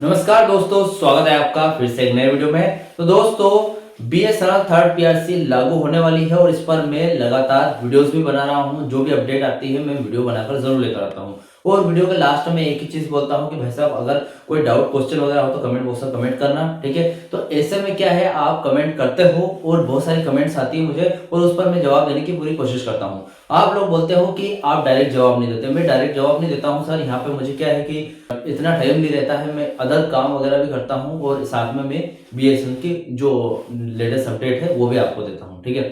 नमस्कार दोस्तों, स्वागत है आपका फिर से एक नए वीडियो में। तो दोस्तों बीएसएनएल थर्ड पीआरसी लागू होने वाली है और इस पर मैं लगातार वीडियोस भी बना रहा हूं। जो भी अपडेट आती है मैं वीडियो बनाकर जरूर लेकर आता हूं और वीडियो के लास्ट में एक ही चीज बोलता हूं कि भाई साहब अगर कोई डाउट क्वेश्चन वगैरह हो तो कमेंट बॉक्स में कमेंट करना, ठीक है। तो ऐसे में क्या है, आप कमेंट करते हो और बहुत सारी कमेंट्स आती है मुझे और उस पर मैं जवाब देने की पूरी कोशिश करता हूँ। आप लोग बोलते हो कि आप डायरेक्ट जवाब नहीं देते, मैं डायरेक्ट जवाब नहीं देता हूँ सर। यहाँ पे मुझे क्या है कि इतना टाइम नहीं रहता है, मैं अदर काम वगैरह भी करता हूँ और साथ में मैं बीएसएनएल की जो लेटेस्ट अपडेट है वो भी आपको देता हूँ, ठीक है।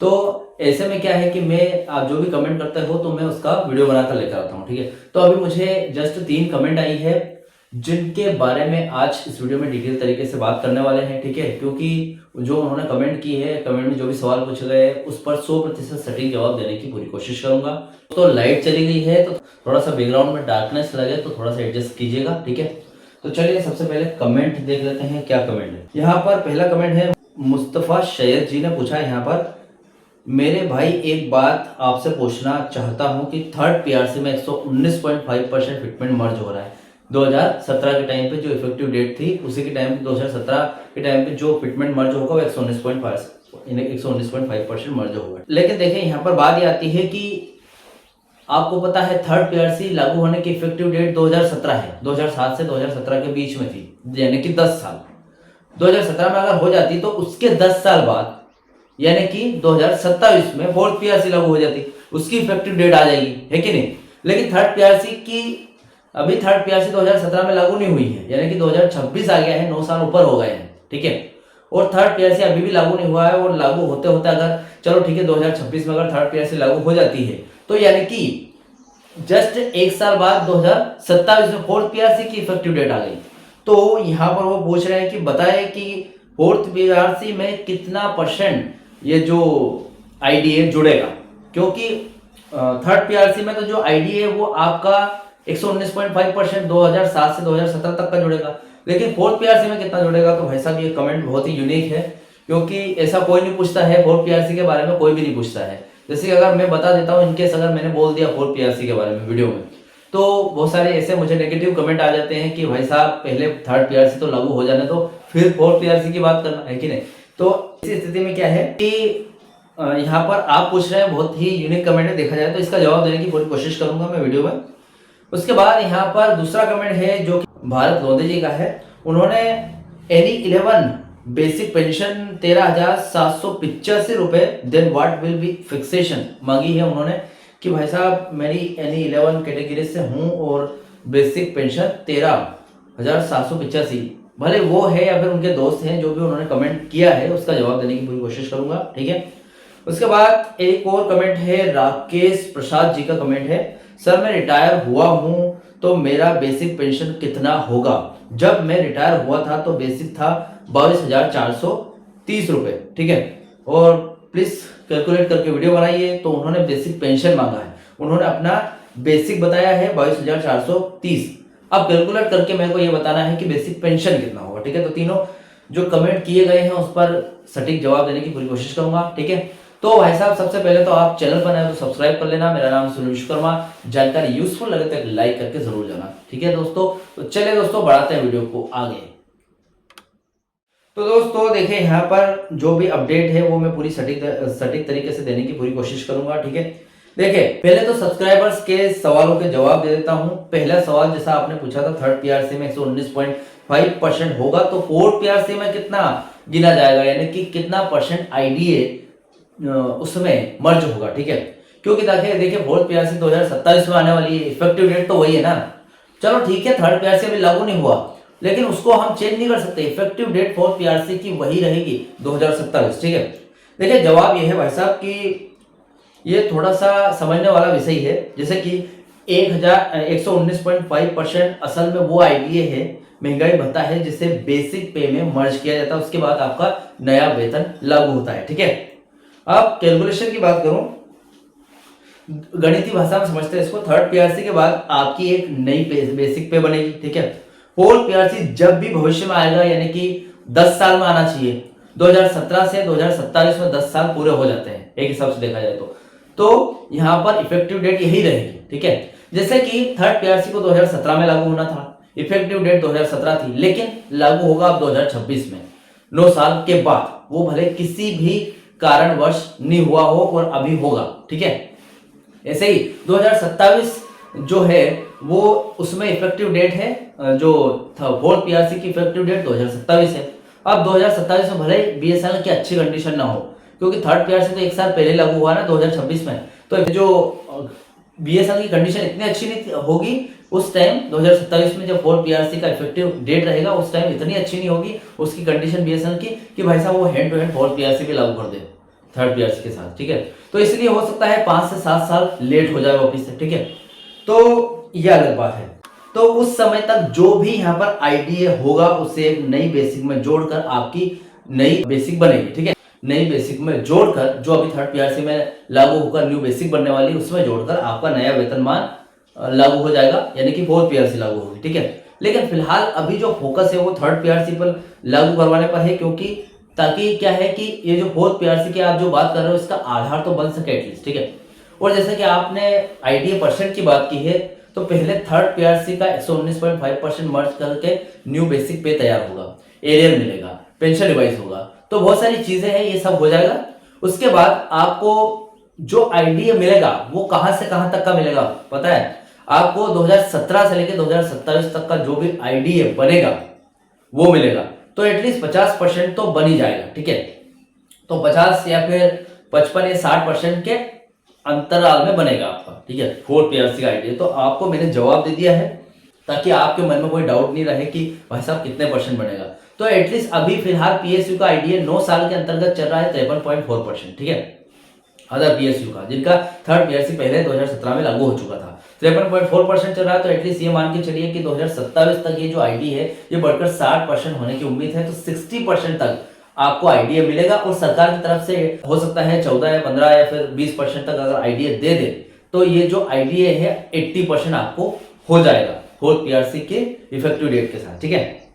तो ऐसे में क्या है कि मैं, आप जो भी कमेंट करते हो तो मैं उसका वीडियो बनाकर लेकर आता हूँ, ठीक है। तो अभी मुझे जस्ट 3 कमेंट आई है जिनके बारे में आज इस वीडियो में डिटेल तरीके से बात करने वाले हैं, ठीक है। क्योंकि जो उन्होंने कमेंट की है, कमेंट में जो भी सवाल पूछे गए उस पर 100% सटीक जवाब देने की पूरी कोशिश करूंगा। तो लाइट चली गई है तो थोड़ा सा बैकग्राउंड में डार्कनेस लगे तो थोड़ा सा एडजस्ट कीजिएगा, ठीक है। तो चलिए सबसे पहले कमेंट देख लेते हैं क्या कमेंट है। यहाँ पर पहला कमेंट है मुस्तफा सैयद जी ने पूछा है यहाँ पर, मेरे भाई एक बात आपसे पूछना चाहता हूं कि थर्ड पीआरसी में 119.5% फिटमेंट मर्ज हो रहा है। 2017 के टाइम पे जो इफेक्टिव डेट थी उसी के टाइम पे 2017 के टाइम पे जो फिटमेंट मर्ज होगा वो 119.5% मर्ज होगा। लेकिन देखिए यहाँ पर बात ये आती है कि आपको पता है थर्ड पीआरसी लागू होने की इफेक्टिव डेट 2017 है, 2007 से 2017 के बीच में थी, यानी कि 10 साल। 2017 में अगर हो जाती तो उसके 10 साल बाद यानी कि 2027 में फोर्थ पीआरसी लागू हो जाती, उसकी इफेक्टिव डेट आ जाएगी, है कि नहीं। लेकिन थर्ड पीआरसी की अभी थर्ड पीआरसी 2017 में लागू नहीं हुई है, यानी कि 2026 आ गया है, 9 साल ऊपर हो गए हैं, ठीक है। और थर्ड पीआरसी अभी भी लागू नहीं हुआ है और लागू होते होते अगर चलो ठीक है 2026 में अगर थर्ड पीआरसी लागू हो जाती है तो यानी कि जस्ट 1 साल बाद 2027 में फोर्थ पीआरसी की इफेक्टिव डेट आ गई। तो यहाँ पर वो पूछ रहे हैं कि बताए कि फोर्थ पीआरसी में कितना परसेंट ये जो आईडीए जुड़ेगा, क्योंकि थर्ड पीआरसी में तो जो आईडीए है वो आपका 119.5% 2007 से 2017 तक का जुड़ेगा, लेकिन फोर्थ पीआरसी में कितना जुड़ेगा। तो भाई साहब ये कमेंट बहुत ही यूनिक है, क्योंकि ऐसा कोई नहीं पूछता है, फोर्थ पीआरसी के बारे में कोई भी नहीं पूछता है। जैसे कि अगर मैं बता देता हूँ, इनकेस अगर मैंने बोल दिया फोर्थ पीआरसी के बारे में वीडियो में, तो बहुत सारे ऐसे मुझे नेगेटिव कमेंट आ जाते हैं कि भाई साहब पहले थर्ड पीआरसी तो लागू हो जाने दो फिर फोर्थ पीआरसी की बात करना, है कि नहीं। तो इस स्थिति में क्या है कि यहाँ पर आप पूछ रहे हैं, बहुत ही यूनिक कमेंट है, देखा जाए तो इसका जवाब देने की पूरी कोशिश करूंगा मैं वीडियो में। उसके बाद यहाँ पर दूसरा कमेंट है जो भारत लोधे जी का है। उन्होंने एनी 11 बेसिक पेंशन 13,785 रुपए then what will be fixation मांगी है उन्होंने, कि भाई साहब मेरी एनी 11 कैटेगरी से हूँ और बेसिक पेंशन 13,785, भले वो है या फिर उनके दोस्त हैं, जो भी उन्होंने कमेंट किया है उसका जवाब देने की पूरी कोशिश करूंगा, ठीक है। उसके बाद एक और कमेंट है, राकेश प्रसाद जी का कमेंट है, सर मैं रिटायर हुआ हूं तो मेरा बेसिक पेंशन कितना होगा। जब मैं रिटायर हुआ था तो बेसिक था 22,430 रुपए, ठीक है। और प्लीज कैलकुलेट करके वीडियो बनाइए। तो उन्होंने बेसिक पेंशन मांगा है, उन्होंने अपना बेसिक बताया है 22,430। अब कैलकुलेट करके मेरे को ये बताना है कि बेसिक पेंशन कितना होगा, ठीक है। तो तीनों जो कमेंट किए गए हैं उस पर सटीक जवाब देने की पूरी कोशिश करूंगा, ठीक है। तो भाई साहब सबसे पहले तो आप चैनल पर नए तो सब्सक्राइब कर लेना। मेरा नाम सुनील विश्वकर्मा। जानकारी यूजफुल लगे तो एक लाइक करके जरूर जाना, ठीक है दोस्तों। तो चलिए दोस्तों बढ़ाते हैं वीडियो को आगे। तो दोस्तों देखिए यहाँ पर जो भी अपडेट है वो मैं पूरी सटीक तरीके से देने की पूरी कोशिश करूंगा, ठीक है। देखिए पहले तो सब्सक्राइबर्स के सवालों के जवाब दे देता हूं। पहला सवाल जैसा आपने पूछा था, थर्ड पीआरसी में 119.5% होगा तो फोर्थ पीआरसी में कितना गिना जाएगा, यानी कि कितना परसेंट आईडीए उसमें मर्ज होगा, ठीक है। क्योंकि देखिए फोर्थ पीआरसी 2027 में आने वाली है, इफेक्टिव डेट तो वही है ना। चलो ठीक है, थर्ड पीआरसी अभी लागू नहीं हुआ लेकिन उसको हम चेंज नहीं कर सकते, इफेक्टिव डेट फोर्थ पीआरसी की वही रहेगी 2027, ठीक है। देखिए जवाब ये है भाई साहब कि ये थोड़ा सा समझने वाला विषय है। जैसे कि 119.5% असल में वो आईडीए है, महंगाई भत्ता है, जिसे बेसिक पे में मर्ज किया जाता है, उसके बाद आपका नया वेतन लागू होता है, ठीक है। अब कैलकुलेशन की बात करूं, गणितीय भाषा में समझते हैं इसको। थर्ड पीआरसी के बाद आपकी एक नई बेसिक पे बनेगी, ठीक है। फोर्थ पीआरसी जब भी भविष्य में आएगा, यानी कि 10 साल में आना चाहिए। 2017 से 2027 में 10 साल पूरे हो जाते हैं एक हिसाब से देखा जाए तो यहाँ पर इफेक्टिव डेट यही रहेगी, ठीक है। जैसे कि थर्ड पीआरसी को 2017 में लागू होना था, इफेक्टिव डेट 2017 थी, लेकिन लागू होगा अब 2026 में, 9 साल के बाद। वो भले किसी भी कारणवश नहीं हुआ हो और अभी होगा, ठीक है। ऐसे ही 2027 जो है वो उसमें इफेक्टिव डेट है, जो था फोर्थ पीआरसी की इफेक्टिव डेट 2027 है। अब 2027 में भले बीएसएनएल की अच्छी कंडीशन ना हो, क्योंकि थर्ड पीआरसी तो एक साल पहले लागू हुआ ना 2026 में, तो जो बीएसएनएल की कंडीशन इतनी अच्छी नहीं होगी उस टाइम 2027 में जब फोर्थ पीआरसी का इफेक्टिव डेट रहेगा, उस टाइम इतनी अच्छी नहीं होगी उसकी कंडीशन बीएसएनएल की कि भाई साहब वो hand to hand fourth PRC भी लागू कर दे थर्ड पीआरसी के साथ, ठीक है। तो इसलिए हो सकता है 5 से 7 साल लेट हो जाए वापिस से, ठीक है। तो यह अलग बात है। तो उस समय तक जो भी यहाँ पर आईडीए होगा उसे एक नई बेसिक में जोड़कर आपकी नई बेसिक बनेगी, ठीक है। नई बेसिक में जोड़कर जो अभी थर्ड पीआरसी में लागू होकर न्यू बेसिक बनने वाली है उसमें जोड़कर आपका नया वेतनमान लागू हो जाएगा, यानी कि फोर्थ पीआरसी लागू होगी, ठीक है। लेकिन फिलहाल अभी जो फोकस है वो थर्ड पीआरसी पर लागू करवाने पर है, क्योंकि ताकि क्या है कि ये जो फोर्थ पीआरसी की आप जो बात कर रहे हो इसका आधार तो बन सके एटलीस्ट, ठीक है। और जैसे कि आपने आईडीए परसेंट की बात की है, तो पहले थर्ड पीआरसी का 119.5% मर्ज करके न्यू बेसिक पे तैयार होगा, एरियर मिलेगा, पेंशन रिवाइज होगा, तो बहुत सारी चीजें हैं, ये सब हो जाएगा। उसके बाद आपको जो आईडीए मिलेगा वो कहां से कहां तक का मिलेगा पता है आपको? 2017 से लेकर 2027 तक का जो भी आईडीए बनेगा वो मिलेगा, तो एटलीस्ट 50% तो बन ही जाएगा, ठीक है। तो 50 या फिर 55 या 60% के अंतराल में बनेगा आपका, ठीक है, फोर्थ पीआरसी का आईडीए। तो आपको मैंने जवाब दे दिया है ताकि आपके मन में कोई डाउट नहीं रहे कि भाई साहब कितने परसेंट बनेगा। तो एटलीस्ट अभी फिलहाल पीएसयू का आईडीए 9 साल के अंतर्गत चल रहा है 53.4%, ठीक है। अदर पीएसयू का जिनका थर्ड पीआरसी पहले 2017 में लागू हो चुका था 53.4% चल रहा है, तो एटलीस्ट ये मान के चलिए कि 2027 तक ये जो आईडी है ये बढ़कर 60% होने की उम्मीद है। तो 60% तक आपको आईडीए मिलेगा, और सरकार की तरफ से हो सकता है 14 या 15 या फिर 20% तक अगर आईडीए दे दे तो ये जो आईडीए है 80% आपको हो जाएगा फोर्थ पीआरसी के इफेक्टिव डेट के साथ, ठीक है।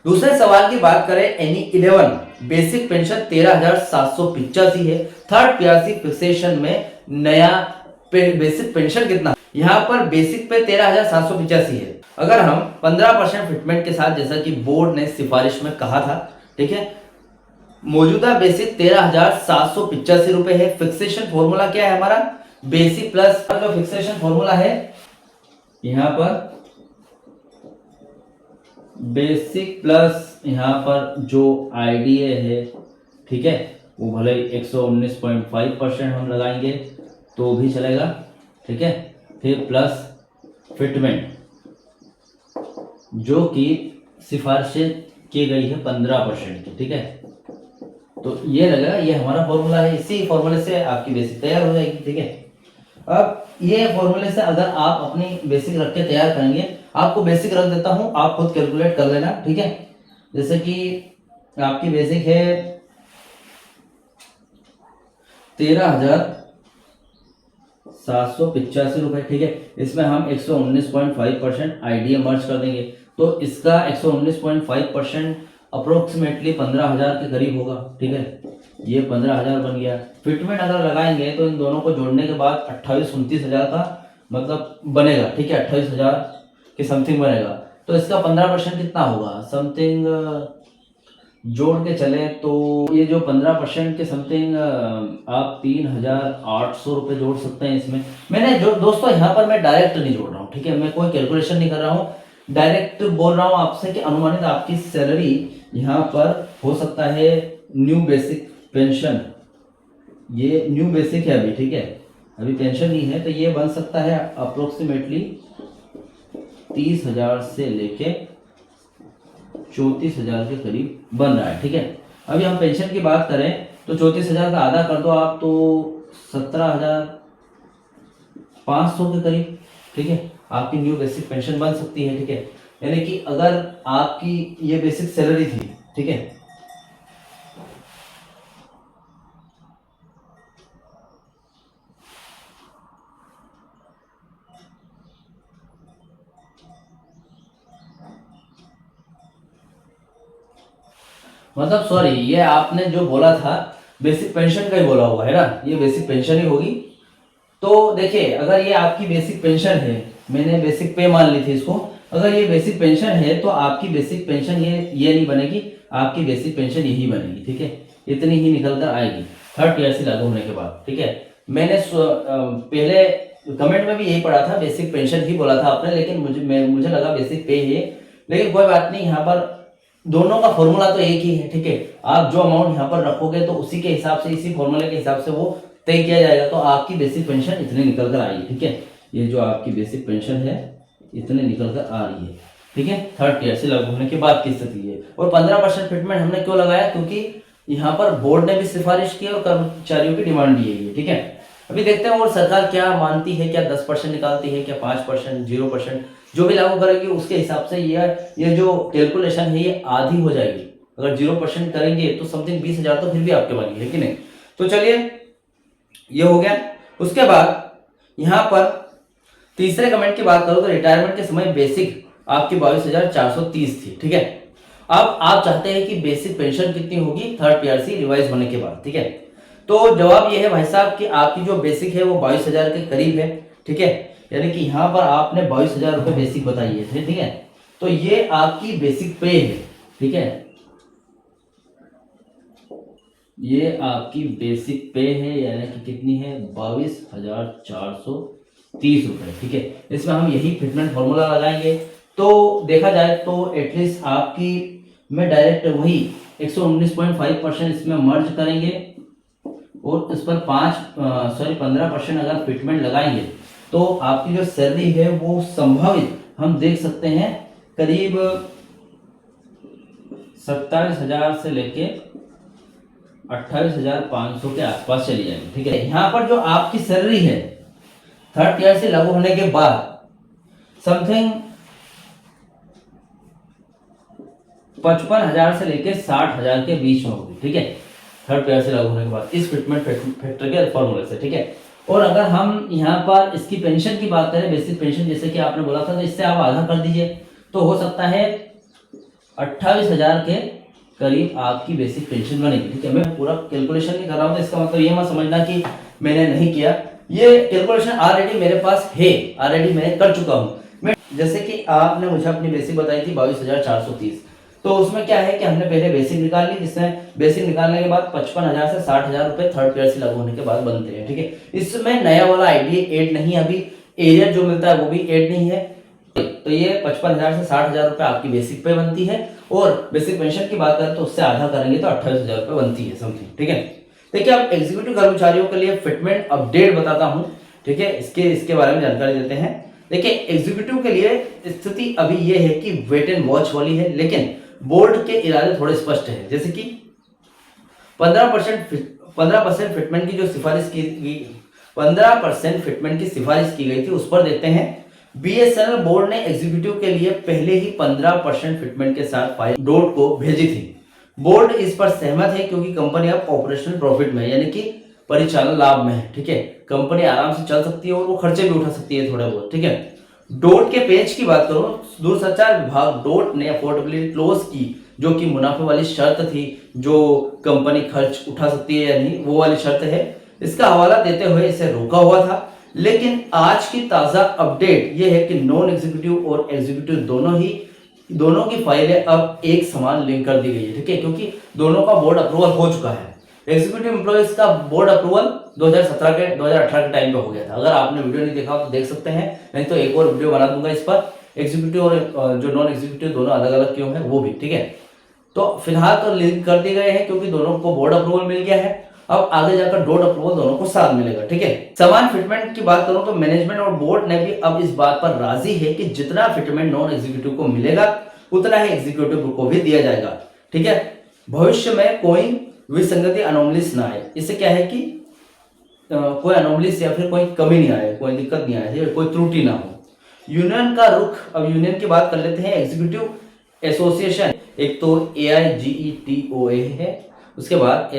दूसरे सवाल की बात करें, एनी 11 बेसिक पेंशन 13,785 है, थर्ड पीआरसी फिक्सेशन में नया बेसिक पेंशन कितना? यहाँ पर बेसिक पे 13,785 है। अगर हम 15% फिटमेंट के साथ, जैसा कि बोर्ड ने सिफारिश में कहा था, ठीक है, मौजूदा बेसिक 13,785 रुपए है। फिक्सेशन फॉर्मूला क्या है हमारा? बेसिक प्लस जो फिक्सेशन फॉर्मूला है यहां पर बेसिक प्लस यहां पर जो आईडीए है, ठीक है, वो भले 119.5% हम लगाएंगे तो भी चलेगा, ठीक है। फिर प्लस फिटमेंट जो कि सिफारिशें की गई है 15% की, ठीक है। तो ये लगेगा, ये हमारा फॉर्मूला है, इसी फॉर्मूले से आपकी बेसिक तैयार हो जाएगी, ठीक है। अब ये फॉर्मूले से अगर आप अपनी बेसिक रख के तैयार करेंगे, आपको बेसिक रख देता हूं, आप खुद कैलकुलेट कर लेना, ठीक है। जैसे कि आपकी बेसिक है 13,785 रुपए, ठीक है। इसमें हम 119.5% आईडीए मर्ज कर देंगे, तो इसका 119.5% अप्रोक्सीमेटली 15,000 के करीब होगा, ठीक है। ये 15,000 बन गया। फिटमेंट अगर लगाएंगे तो इन दोनों को जोड़ने के बाद 28-29,000 का मतलब बनेगा, ठीक है, 28,000 के समथिंग बनेगा। तो इसका 15% कितना होगा? समथिंग जोड़ के चले तो ये जो 15% के समथिंग आप 3,800 रुपये जोड़ सकते हैं इसमें। मैंने जो दोस्तों यहाँ पर मैं डायरेक्ट नहीं जोड़ रहा हूँ, ठीक है, मैं कोई कैलकुलेशन नहीं कर रहा हूँ, डायरेक्ट बोल रहा हूँ आपसे कि अनुमानित आपकी सैलरी यहाँ पर हो सकता है न्यू बेसिक पेंशन, ये न्यू बेसिक है अभी, ठीक है, अभी पेंशन नहीं है, तो ये बन सकता है अप्रोक्सीमेटली 30,000 से लेके 34,000 के करीब बन रहा है, ठीक है। अभी हम पेंशन की बात करें तो 34,000 का आधा कर दो आप तो 17,500 के करीब, ठीक है, आपकी न्यू बेसिक पेंशन बन सकती है, ठीक है। यानी कि अगर आपकी ये बेसिक सैलरी थी, ठीक है, मतलब सॉरी, ये आपने जो बोला था बेसिक पेंशन का ही बोला होगा, है ना, ये बेसिक पेंशन ही होगी। तो देखिए, अगर ये आपकी बेसिक पेंशन है, मैंने बेसिक पे मान ली थी इसको, अगर ये बेसिक पेंशन है तो आपकी बेसिक पेंशन ये नहीं बनेगी, आपकी बेसिक पेंशन यही बनेगी, ठीक है, इतनी ही निकल कर आएगी थर्ड पीआरसी लागू होने के बाद, ठीक है। मैंने पहले कमेंट में भी यही पढ़ा था, बेसिक पेंशन ही बोला था आपने, लेकिन मुझे लगा बेसिक पे है, लेकिन कोई बात नहीं, यहाँ पर दोनों का फॉर्मूला तो एक ही है, ठीक है। आप जो अमाउंट यहाँ पर रखोगे तो उसी के हिसाब से, इसी फॉर्मूले के हिसाब से वो तय किया जाएगा, तो आपकी बेसिक पेंशन इतनी निकल कर आएगी, ठीक है। ये जो आपकी बेसिक पेंशन है इतने निकल कर आ रही है, ठीक है, थर्ड पीआरसी लागू होने के बाद की स्थिति है। और 15% फिटमेंट हमने क्यों लगाया, क्योंकि यहाँ पर बोर्ड ने भी सिफारिश की और कर्मचारियों की डिमांड भी है, ठीक है। अभी देखते हैं और सरकार क्या मानती है, क्या 10% निकालती है, क्या 5%, 0%, जो भी लागू करेगी उसके हिसाब से ये जो कैलकुलेशन है ये आधी हो जाएगी। अगर 0% करेंगे तो समथिंग 20,000 तो फिर भी आपके बनी है कि नहीं। तो चलिए ये हो गया। उसके बाद यहाँ पर तीसरे कमेंट की बात करो तो रिटायरमेंट के समय बेसिक आपकी 22,430 थी, ठीक है। अब आप चाहते हैं कि बेसिक पेंशन कितनी होगी थर्ड पीआरसी रिवाइज होने के बाद, ठीक है। तो जवाब ये है भाई साहब कि आपकी जो बेसिक है वो 22,000 के करीब है, ठीक है। यानी कि यहाँ पर आपने 22,000 रुपये बेसिक बताई है, ठीक है। तो ये आपकी बेसिक पे है, ठीक है, ये आपकी बेसिक पे है, यानी कि कितनी है 22,430 रुपये, ठीक है। इसमें हम यही फिटमेंट फॉर्मूला लगाएंगे तो देखा जाए तो एटलीस्ट आपकी में डायरेक्ट वही 119.5% इसमें मर्ज करेंगे और इस पर 15% अगर फिटमेंट लगाएंगे तो आपकी जो सैलरी है वो संभावित हम देख सकते हैं करीब 27,000 से लेके 28,500 के आसपास चली जाएगी, ठीक है। यहाँ पर जो आपकी सैलरी है थर्ड ईयर से लागू होने के बाद समथिंग 55,000 से लेके 60,000 के बीच में होगी, ठीक है, थर्ड ईयर से लागू होने के बाद इस फिटमेंट फैक्टर के फॉर्मूले से, ठीक है। और अगर हम यहाँ पर इसकी पेंशन की बात करें, बेसिक पेंशन जैसे कि आपने बोला था, तो इससे आप आधा कर दीजिए तो हो सकता है 28,000 के करीब आपकी बेसिक पेंशन बनेगी, ठीक है। मैं पूरा कैलकुलेशन नहीं कर रहा हूँ तो इसका मतलब ये मत समझना कि मैंने नहीं किया, ये कैलकुलेशन ऑलरेडी मेरे पास है, ऑलरेडी मैं कर चुका हूँ। मैं जैसे कि आपने मुझे अपनी बेसिक बताई थी 22,430, तो उसमें क्या है कि हमने पहले बेसिक निकाल ली, जिसमें बेसिक निकालने के बाद 55,000 से 60,000 रुपए थर्ड ईयर से लागू होने के बाद बनते हैं, ठीक है। इसमें नया वाला आईडीए ऐड नहीं, अभी एरियर जो मिलता है वो भी ऐड नहीं है, तो ये 55,000 से 60,000 रुपए आपकी बेसिक पे बनती है। और बेसिक पेंशन की बात करें तो उससे आधा करेंगे तो 28,000 रुपए बनती है समथिंग, ठीक है। देखिए अब एग्जीक्यूटिव कर्मचारियों के लिए फिटमेंट अपडेट बताता हूं, ठीक है, इसके बारे में जानकारी देते हैं। देखिए एग्जीक्यूटिव के लिए स्थिति अभी ये है कि वेट एंड वॉच वाली है, लेकिन बोर्ड के इरादे थोड़े स्पष्ट है। जैसे कि 15% फिटमेंट की जो सिफारिश की गई, 15% फिटमेंट की सिफारिश की गई थी, उस पर देखते हैं। बीएसएनएल बोर्ड ने एग्जीक्यूटिव के लिए पहले ही 15% फिटमेंट के साथ फाइल डोट को भेजी थी। बोर्ड इस पर सहमत है क्योंकि कंपनी अब ऑपरेशनल प्रॉफिट में यानी कि परिचालन लाभ में है, ठीक है। कंपनी आराम से चल सकती है और वो खर्चे भी उठा सकती है थोड़े बहुत, ठीक है। डोट के पेज की बात करो, दूरसंचार विभाग डोट ने अफोर्डेबिलिटी क्लोज की, जो कि मुनाफे वाली शर्त थी, जो कंपनी खर्च उठा सकती है या नहीं वो वाली शर्त है, इसका हवाला देते हुए इसे रोका हुआ था। लेकिन आज की ताजा अपडेट यह है कि नॉन एग्जीक्यूटिव और एग्जीक्यूटिव दोनों की फाइलें अब एक समान लिंक कर दी गई है, ठीक है, क्योंकि दोनों का बोर्ड अप्रूवल हो चुका है। एग्जीक्यूटिव एम्प्लॉइज का बोर्ड अप्रूवल 2018 के टाइम पे हो गया था। अगर आपने वीडियो नहीं देखा तो देख सकते हैं, नहीं तो एक और वीडियो बना दूंगा इस पर, एग्जीक्यूटिव और जो नॉन एग्जीक्यूटिव दोनों अलग अलग क्यों है वो भी, ठीक है। तो फिलहाल तो लिंक कर दिए गए हैं क्योंकि दोनों को बोर्ड अप्रूवल मिल गया है, अब आगे जाकर डोट अप्रूवल दोनों को साथ मिलेगा, ठीक है। समान फिटमेंट की बात करूं तो मैनेजमेंट और बोर्ड ने भी अब इस बात पर राजी है कि जितना फिटमेंट नॉन एग्जीक्यूटिव को मिलेगा उतना ही एग्जीक्यूटिव को भी दिया जाएगा, ठीक है। भविष्य में कोई विसंगति अनोमलीस ना आए, इससे क्या है कि कोई अनोमलीस या फिर कोई कमी नहीं आए, कोई दिक्कत नहीं आए, कोई त्रुटि ना हो। यूनियन का रुख, अब यूनियन की बात कर लेते हैं। एग्जीक्यूटिव एसोसिएशन एक तो AIGETOA है, उसके बाद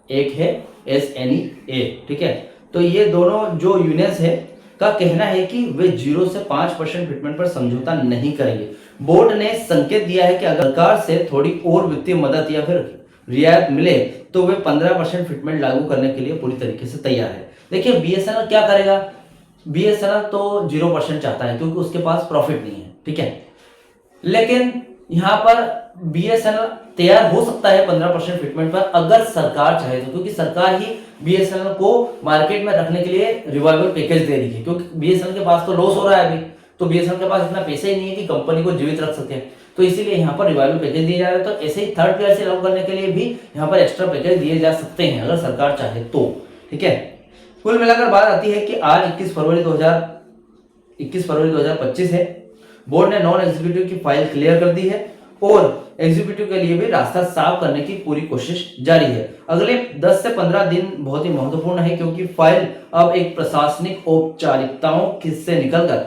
एक है SNEA, ठीक है। तो ये दोनों जो यूनियंस है का कहना है कि वे 0 से 5% फिटमेंट पर समझौता नहीं करेंगे। बोर्ड ने संकेत दिया है कि अगर सरकार से थोड़ी और वित्तीय मदद या फिर रियायत मिले तो वे 15% फिटमेंट लागू करने के लिए पूरी तरीके से तैयार है। देखिए BSNL क्या करेगा, BSNL तो 0% चाहता है क्योंकि उसके पास प्रॉफिट नहीं है, ठीक है। लेकिन यहाँ पर बीएसएनएल तैयार हो सकता है 15% फिटमेंट पर, अगर सरकार चाहे तो, क्योंकि सरकार ही बीएसएनएल को मार्केट में रखने के लिए रिवाइवल पैकेज दे रही है, क्योंकि बीएसएनएल के पास तो लॉस हो रहा है अभी, तो बीएसएनएल के पास इतना पैसा ही नहीं है कि कंपनी को जीवित रख सके, तो इसीलिए यहाँ पर रिवाइवल पैकेज दिए जा रहे हैं। तो ऐसे ही थर्ड पीआरसी लागू करने के लिए भी यहाँ पर एक्स्ट्रा पैकेज दिए जा सकते हैं अगर सरकार चाहे तो, ठीक है। कुल मिलाकर बात आती है कि आज 21 फरवरी 2025 है। बोर्ड ने नॉन एग्जीक्यूटिव की फाइल क्लियर कर दी है और एग्जीक्यूटिव के लिए भी रास्ता साफ करने की पूरी कोशिश जारी है। अगले 10 से 15 दिन बहुत ही महत्वपूर्ण है, क्योंकि फाइल अब एक प्रशासनिक औपचारिकताओं से निकलकर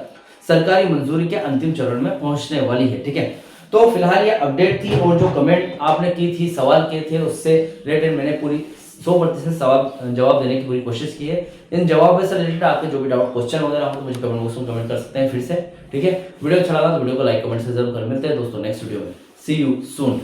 सरकारी मंजूरी के अंतिम चरण में पहुंचने वाली है, ठीक है। तो फिलहाल ये अपडेट थी, और जो कमेंट आपने की थी, सवाल किए थे, उससे रिलेटेड मैंने पूरी 100% सवाल जवाब देने की पूरी कोशिश की है। इन जवाबों से रिलेटेड आपके जो भी डाउट क्वेश्चन वगैरह हो तो मुझे कमेंट बॉक्स में कमेंट कर सकते हैं फिर से, ठीक है। वीडियो अच्छा लगा तो वीडियो को लाइक कमेंट से जरूर कर। मिलते हैं दोस्तों नेक्स्ट वीडियो में। सी यू सून।